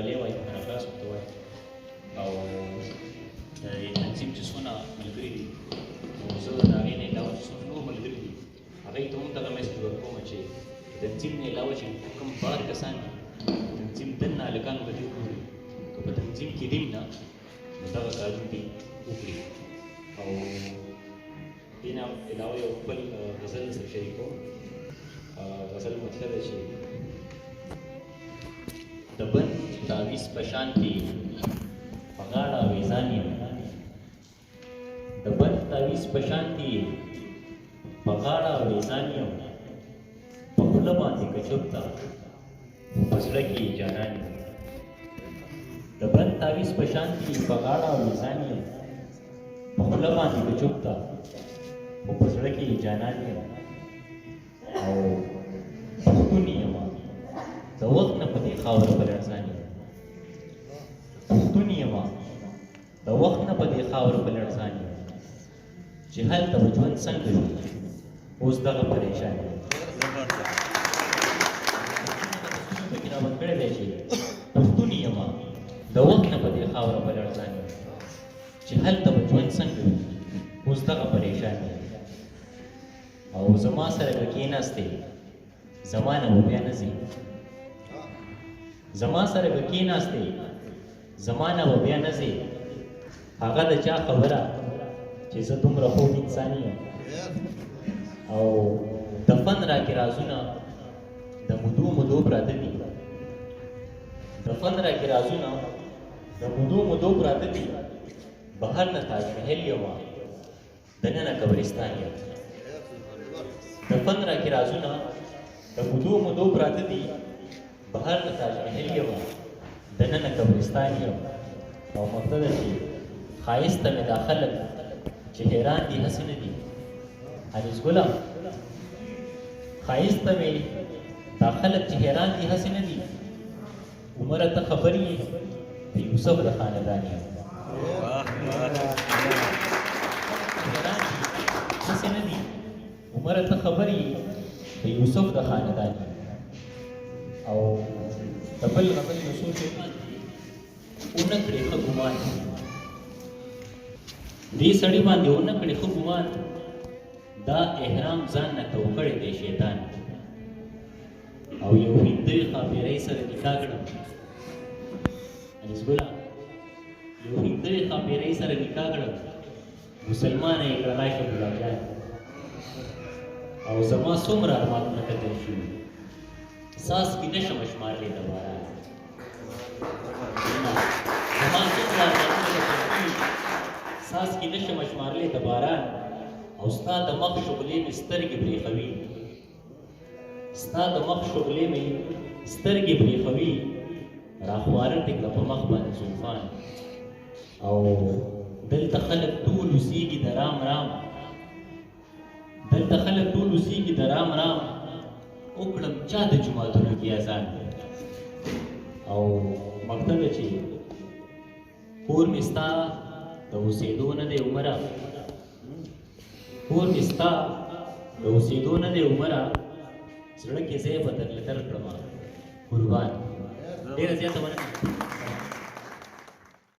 هرکلی وایي هرکلاس ورته وایي او د تنظیم چې څونه ملګري دي نو زه د هغې نه علاوه چې څومره نور ملګري دي هغوی ته هم دغه میسج ورکوم چې تنظیم نه علاوه چې کوم بار کسان دي تنظیم دننه هلکانو به دې وګوري که په تنظیم کې دي نه نو دغه کارونه دې وکړي او دې نه علاوه یو خپل غزل سره شریکوم غزل مطلب دی چې د بند تعویض په شان کې په غاړه اویزان یم د بند تعویض په شان کې په غاړه اویزان یم په خوله باندې که چوپ ته په زړه کې جانان یم د بند تعویض په شان کې په غاړه اویزان یم په خوله باندې که چوپ ته په زړه کې جانان یم او پښتون یم د وخت نه په دې خاوره په لړزان یم پښتون یم د وخت نه په دې خاوره په لړزان یم چې هلته به ژوند څنګه وي اوس دغه پریشان یم پکې راوت کړی دی چې پښتون یم د وخت نه په دې خاوره په لړزان یم چې هلته به ژوند څنګه وي اوس دغه پریشان یم او زما سره که کېناستې زما نه به بیا نه ځي زما سره که کېناستې زما نه به بیا نه ځې هغه د چا خبره چې زه دومره خوږ انسان یم او دفن راکې رازونه د مودو مودو پراته دي دفن راکې رازونه د مودو مودو پراته دي بهر نه تاج محل یم دننه قبرستان یم دفن راکې رازونه د مودو مودو پراته دي بهر نه تاج محل یم دننه قبرستان یم او مقصد چې ښایسته مې دا خلک چې حیران دي هسې نه دي انیس ګله ښایسته مې دا خلک چې حیران دي هسې نه دي عمره ته خبر یې د یوسف د خاندان یم حیران دي هسې نه دي عمره ته خبر یې د یوسف د خاندان یم او د بل غزل رسول ونه کړې ښه ګمان دې سړي باندې ونه کړې ښه ګمان دا احرام ځان نه تو کړی دی شیطان او یو هندوی ښاپیرۍ سره نکاح کړم انیس ګله یو هندوی ښاپیرۍ سره نکاح کړم مسلمانه یې کړه راشه ګلاب جان او زما څومره ارمانونه کتل شوي ساس کې نشم شمارلی د باران زما څومره ارمانونه کتل شوي ساس کې نشم شمارلی د باران او ستا د مخ شغلې مې سترګې برېښوي ستا د مخ شغلې مې سترګې برېښوي راخواره دې کړه په مخ باندې زلفان او دلته خلک ټول اوسېږي د رام رام دلته خلک ټول اوسېږي د رام رام وکړم چا د جوماتونو کې اذان او مقصد چې کور مې ستا د اوسېدو نه دی عمره کور مې ستا د اوسېدو نه دی عمره زړه کې ځای به درله درکړمه قربان ډېره زیاته مننه